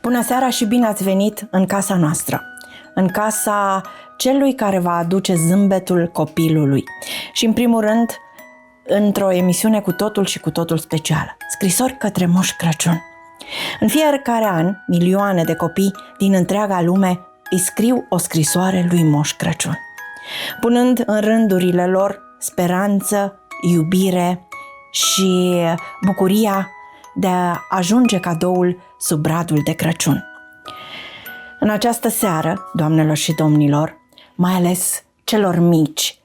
Bună seara și bine ați venit în casa noastră, în casa celui care va aduce zâmbetul copilului. Și în primul rând, într-o emisiune cu totul și cu totul specială, scrisori către Moș Crăciun. În fiecare an, milioane de copii din întreaga lume îi scriu o scrisoare lui Moș Crăciun, punând în rândurile lor speranță, iubire și bucuria de a ajunge cadoul sub bradul de Crăciun. În această seară, doamnelor și domnilor, mai ales celor mici,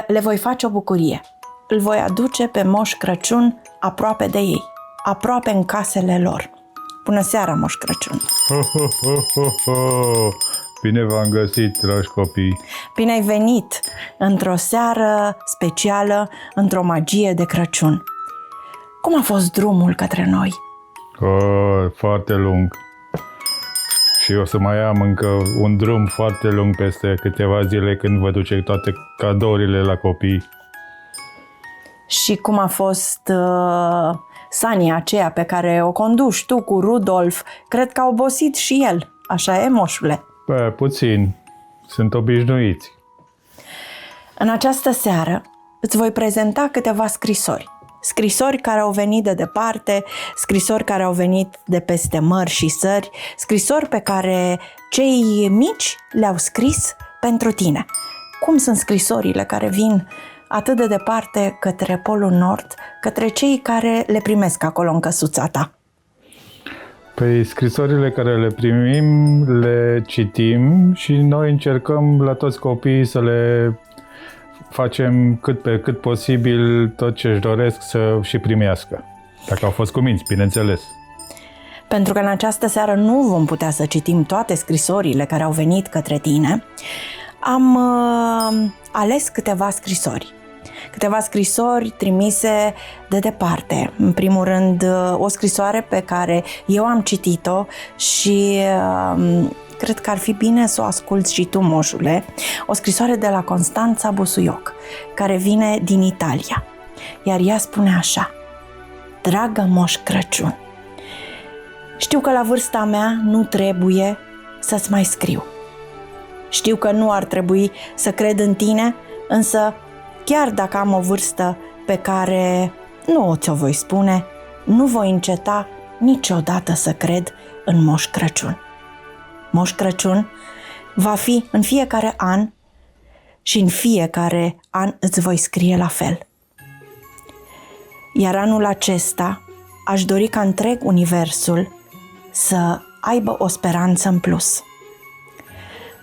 le voi face o bucurie. Îl voi aduce pe Moș Crăciun aproape de ei, aproape în casele lor. Bună seara, Moș Crăciun! Bine v-am găsit, dragi copii! Bine ai venit într-o seară specială, într-o magie de Crăciun. Cum a fost drumul către noi? Foarte lung. Și o să mai am încă un drum foarte lung peste câteva zile când vă duce toate cadourile la copii. Și cum a fost sania aceea pe care o conduci tu cu Rudolf? Cred că a obosit și el, așa e, moșule? Puțin. Sunt obișnuiți. În această seară îți voi prezenta câteva scrisori. Scrisori care au venit de departe, scrisori care au venit de peste mări și sări, scrisori pe care cei mici le-au scris pentru tine. Cum sunt scrisorile care vin atât de departe către Polul Nord, către cei care le primesc acolo în căsuța ta? Păi scrisorile care le primim, le citim și noi încercăm la toți copiii să le facem cât pe cât posibil tot ce își doresc să și primească. Dacă au fost cuminți, bineînțeles. Pentru că în această seară nu vom putea să citim toate scrisorile care au venit către tine, am ales câteva scrisori. Câteva scrisori trimise de departe. În primul rând, o scrisoare pe care eu am citit-o și cred că ar fi bine să o asculți și tu, moșule. O scrisoare de la Constanța Busuioc, care vine din Italia. Iar ea spune așa: Dragă Moș Crăciun, știu că la vârsta mea nu trebuie să-ți mai scriu. Știu că nu ar trebui să cred în tine, însă chiar dacă am o vârstă pe care nu ți-o voi spune, nu voi înceta niciodată să cred în Moș Crăciun. Moș Crăciun va fi în fiecare an și în fiecare an îți voi scrie la fel. Iar anul acesta aș dori ca întreg universul să aibă o speranță în plus.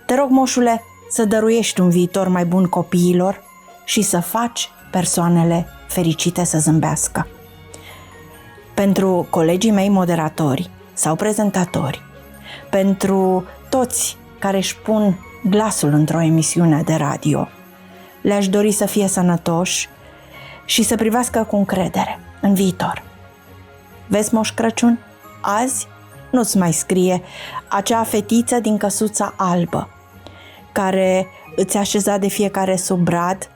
Te rog, moșule, să dăruiești un viitor mai bun copiilor și să faci persoanele fericite să zâmbească. Pentru colegii mei moderatori sau prezentatori, pentru toți care își pun glasul într-o emisiune de radio, le-aș dori să fie sănătoși și să privească cu încredere în viitor. Vezi, Moș Crăciun, azi nu-ți mai scrie acea fetiță din căsuța albă care îți așeza de fiecare sub brad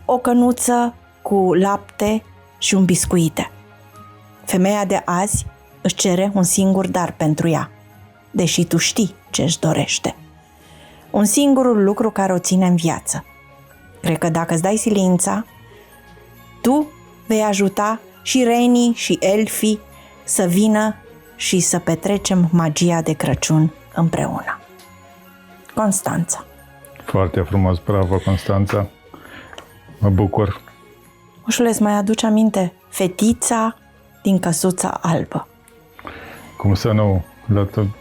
o cănuță cu lapte și un biscuite. Femeia de azi își cere un singur dar pentru ea, deși tu știi ce își dorește. Un singur lucru care o ține în viață. Cred că dacă îți dai silința, tu vei ajuta și renii și elfii să vină și să petrecem magia de Crăciun împreună. Constanța. Foarte frumos, bravo, Constanța. Mă bucur. Moșule, îți mai aduce aminte fetița din căsuța albă? Cum să nu?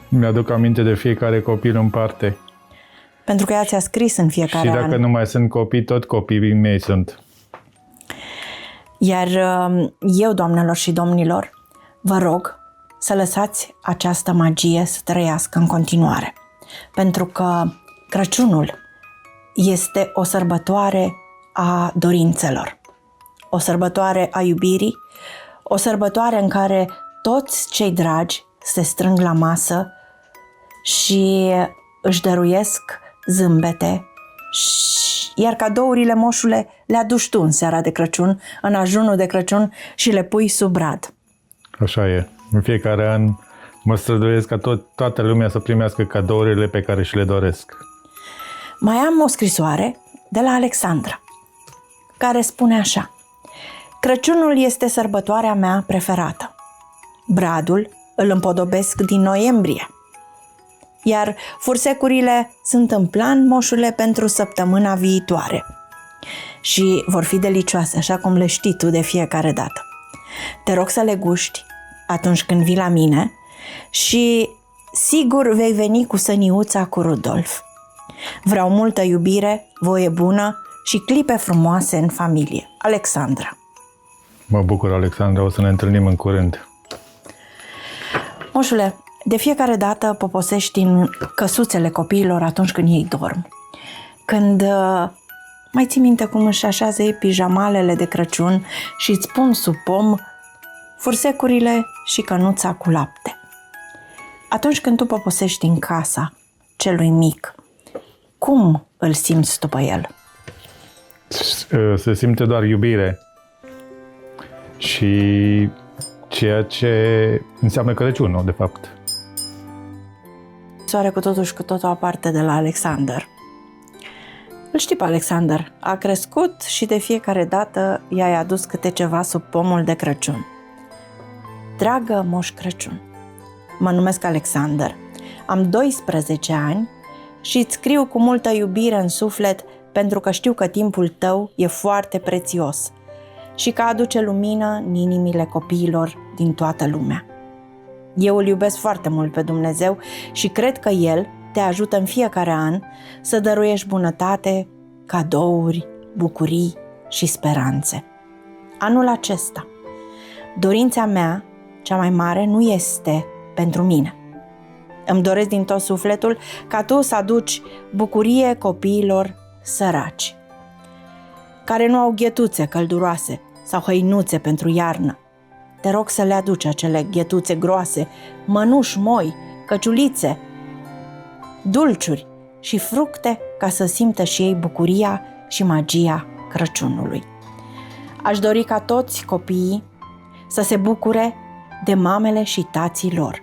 Mi-aduc aminte de fiecare copil în parte. Pentru că ea ți-a scris în fiecare an. Și dacă nu mai sunt copii, tot copiii mei sunt. Iar eu, doamnelor și domnilor, vă rog să lăsați această magie să trăiască în continuare. Pentru că Crăciunul este o sărbătoare a dorințelor, o sărbătoare a iubirii, o sărbătoare în care toți cei dragi se strâng la masă și își dăruiesc zâmbete, iar cadourile, moșule, le aduci tu în seara de Crăciun, în ajunul de Crăciun și le pui sub brad. Așa e. În fiecare an Mă străduiesc ca toată lumea să primească cadourile pe care și le doresc. Mai am o scrisoare de la Alexandra, care spune așa: Crăciunul este sărbătoarea mea preferată. Bradul îl împodobesc din noiembrie, iar fursecurile sunt în plan, moșule, pentru săptămâna viitoare. Și vor fi delicioase, așa cum le știi tu de fiecare dată. Te rog să le guști atunci când vii la mine și sigur vei veni cu săniuța cu Rudolf. Vreau multă iubire, voie bună și clipe frumoase în familie. Alexandra. Mă bucur, Alexandra, o să ne întâlnim în curând. Moșule, de fiecare dată poposești în căsuțele copiilor atunci când ei dorm. Când mai ții minte cum își așează ei pijamalele de Crăciun și îți pun sub pom fursecurile și cănuța cu lapte. Atunci când tu poposești în casa celui mic, cum îl simți după el? Se simte doar iubire și ceea ce înseamnă Crăciunul, de fapt. Soare cu totul și cu totul aparte de la Alexander. Îl știi pe Alexander, a crescut și de fiecare dată i-ai adus câte ceva sub pomul de Crăciun. Dragă Moș Crăciun, mă numesc Alexander, am 12 ani și îți scriu cu multă iubire în suflet pentru că știu că timpul tău e foarte prețios și că aduce lumină în inimile copiilor din toată lumea. Eu îl iubesc foarte mult pe Dumnezeu și cred că El te ajută în fiecare an să dăruiești bunătate, cadouri, bucurii și speranțe. Anul acesta, dorința mea cea mai mare nu este pentru mine. Îmi doresc din tot sufletul ca tu să aduci bucurie copiilor săraci, care nu au ghetuțe călduroase sau hăinuțe pentru iarnă. Te rog să le aduci acele ghetuțe groase, mănuși moi, căciulițe, dulciuri și fructe ca să simtă și ei bucuria și magia Crăciunului. Aș dori ca toți copiii să se bucure de mamele și tații lor,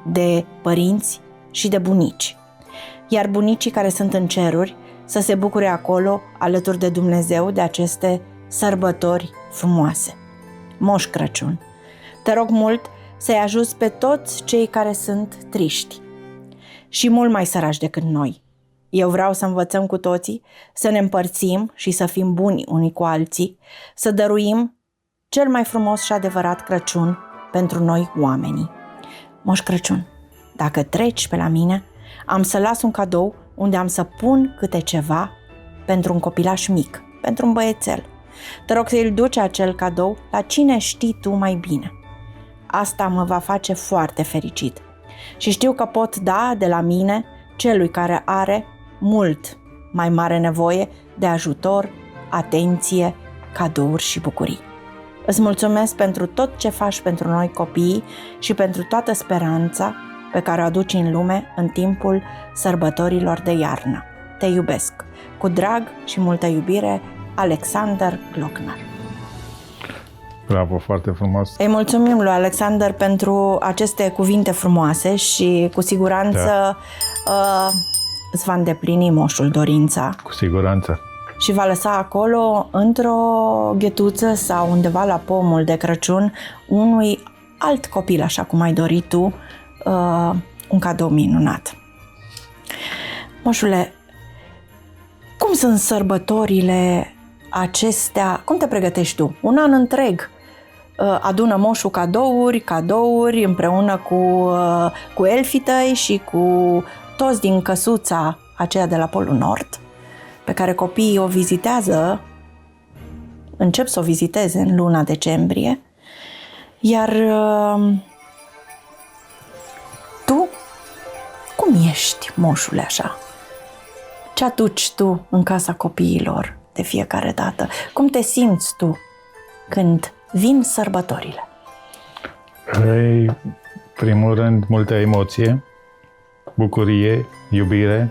de părinți și de bunici, iar bunicii care sunt în ceruri să se bucure acolo alături de Dumnezeu de aceste sărbători frumoase. Moș Crăciun, te rog mult să-i ajuți pe toți cei care sunt triști și mult mai săraci decât noi. Eu vreau să învățăm cu toții să ne împărțim și să fim buni unii cu alții, să dăruim cel mai frumos și adevărat Crăciun pentru noi oamenii. Moș Crăciun, dacă treci pe la mine, am să las un cadou unde am să pun câte ceva pentru un copilaș mic, pentru un băiețel. Te rog să-i duci acel cadou la cine știi tu mai bine. Asta mă va face foarte fericit și știu că pot da de la mine celui care are mult mai mare nevoie de ajutor, atenție, cadouri și bucurii. Îți mulțumesc pentru tot ce faci pentru noi copiii și pentru toată speranța pe care o aduci în lume în timpul sărbătorilor de iarnă. Te iubesc. Cu drag și multă iubire, Alexander Glockner. Bravo, foarte frumos. Îi mulțumim lui Alexander pentru aceste cuvinte frumoase și cu siguranță îți va îndeplini moșul dorința. Cu siguranță. Și va lăsa acolo, într-o ghetuță sau undeva la pomul de Crăciun, unui alt copil, așa cum ai dorit tu, un cadou minunat. Moșule, cum sunt sărbătorile acestea? Cum te pregătești tu? Un an întreg adună moșul cadouri împreună cu elfii tăi și cu toți din căsuța aceea de la Polul Nord, pe care copiii o vizitează, încep să o viziteze în luna decembrie, iar tu, cum ești, moșule, așa? Ce aduci tu în casa copiilor de fiecare dată? Cum te simți tu când vin sărbătorile? În primul rând, multă emoție, bucurie, iubire.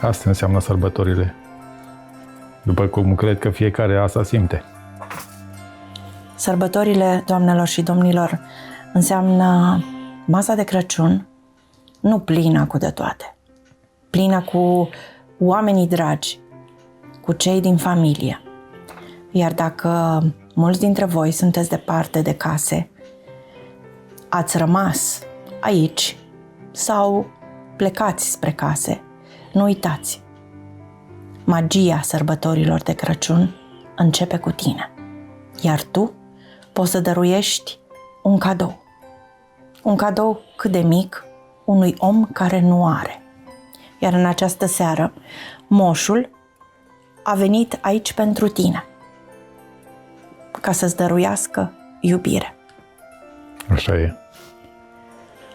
Asta înseamnă sărbătorile. După cum cred că fiecare asta simte. Sărbătorile, doamnelor și domnilor, înseamnă masa de Crăciun nu plină cu de toate, plină cu oamenii dragi, cu cei din familie. Iar dacă mulți dintre voi sunteți departe de case, ați rămas aici sau plecați spre case, nu uitați, magia sărbătorilor de Crăciun începe cu tine, iar tu poți să dăruiești un cadou. Un cadou cât de mic unui om care nu are. Iar în această seară, moșul a venit aici pentru tine, ca să-ți dăruiască iubire. Așa e.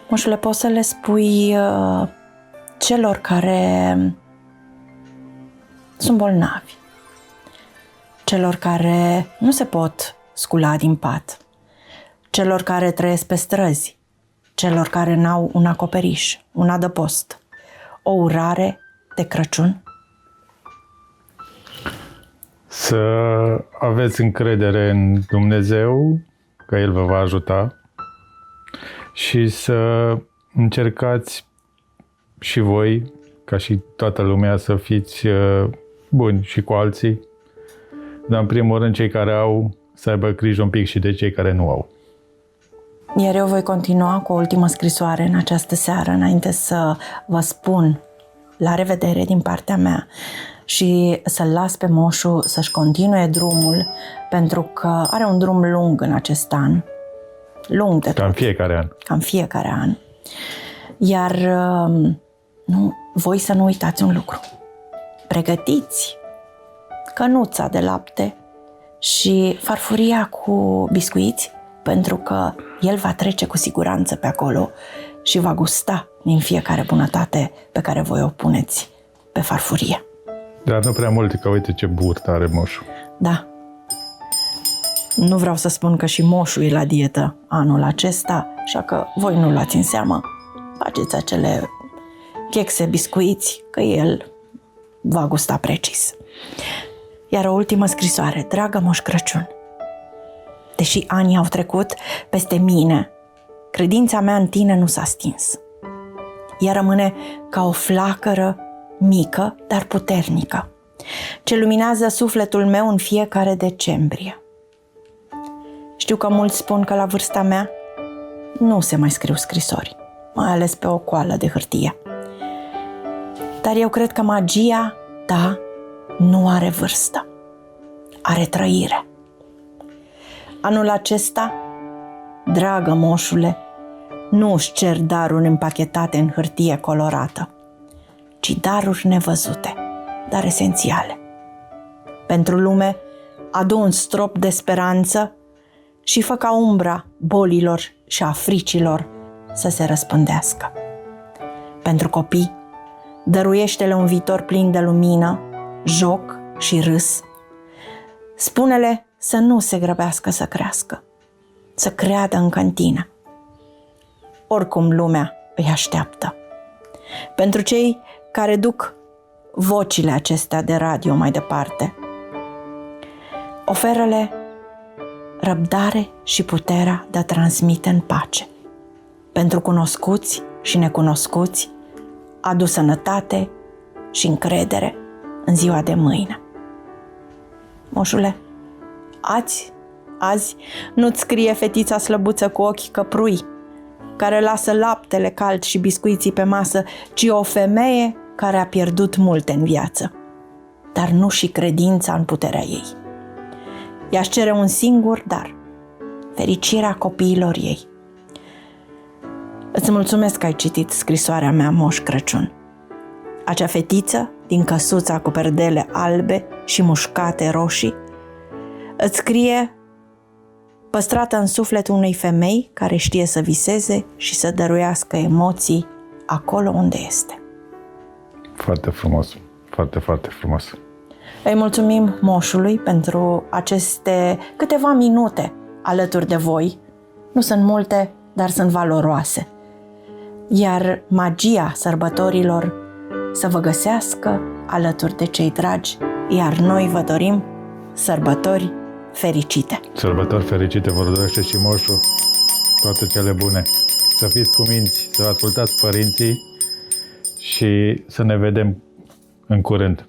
Moșule, poți să le spui celor care sunt bolnavi, celor care nu se pot scula din pat, celor care trăiesc pe străzi, celor care n-au un acoperiș, un adăpost, o urare de Crăciun? Să aveți încredere în Dumnezeu, că El vă va ajuta și să încercați și voi, ca și toată lumea, să fiți buni și cu alții, dar în primul rând cei care au să aibă grijă un pic și de cei care nu au. Iar eu voi continua cu o ultimă scrisoare în această seară, înainte să vă spun la revedere din partea mea și să-l las pe moșu să-și continue drumul, pentru că are un drum lung în acest an. Lung de tot. Ca în fiecare an. Ca în fiecare an. Iar voi să nu uitați un lucru. Pregătiți cănuța de lapte și farfuria cu biscuiți, pentru că el va trece cu siguranță pe acolo și va gusta din fiecare bunătate pe care voi o puneți pe farfurie. Dar nu prea multe, că uite ce burtă are moșul. Da. Nu vreau să spun că și moșul e la dietă anul acesta, așa că voi nu luați în seamă. Faceți acele chexe, biscuiți, că el va gusta precis. Iar o ultimă scrisoare. Dragă Moș Crăciun, deși anii au trecut peste mine, credința mea în tine nu s-a stins. Ea rămâne ca o flacără mică, dar puternică, ce luminează sufletul meu în fiecare decembrie. Știu că mulți spun că la vârsta mea nu se mai scriu scrisori, mai ales pe o coală de hârtie. Dar eu cred că magia ta nu are vârstă, are trăire. Anul acesta, dragă moșule, nu își cer daruri împachetate în hârtie colorată, ci daruri nevăzute, dar esențiale. Pentru lume, adu un strop de speranță și fă ca umbra bolilor și a fricilor să se răspândească. Pentru copii, dăruiește-le un viitor plin de lumină, joc și râs. Spune-le să nu se grăbească să crească, să creadă încă în tine. Oricum lumea îi așteaptă. Pentru cei care duc vocile acestea de radio mai departe, oferă-le răbdare și puterea de a transmite în pace. Pentru cunoscuți și necunoscuți, adu sănătate și încredere în ziua de mâine. Moșule, azi nu-ți scrie fetița slăbuță cu ochii căprui, care lasă laptele cald și biscuiții pe masă, ci o femeie care a pierdut multe în viață, dar nu și credința în puterea ei. Ea-și cere un singur dar, fericirea copiilor ei. Îți mulțumesc că ai citit scrisoarea mea, Moș Crăciun. Acea fetiță din căsuța cu perdele albe și mușcate roșii îți scrie păstrată în sufletul unei femei care știe să viseze și să dăruiască emoții acolo unde este. Foarte frumos, foarte, foarte frumos. Îi mulțumim moșului pentru aceste câteva minute alături de voi. Nu sunt multe, dar sunt valoroase. Iar magia sărbătorilor să vă găsească alături de cei dragi, iar noi vă dorim sărbători fericite. Sărbători fericite vă dorește și moșul, toate cele bune. să fiți cuminți, să ascultați părinții și să ne vedem în curând.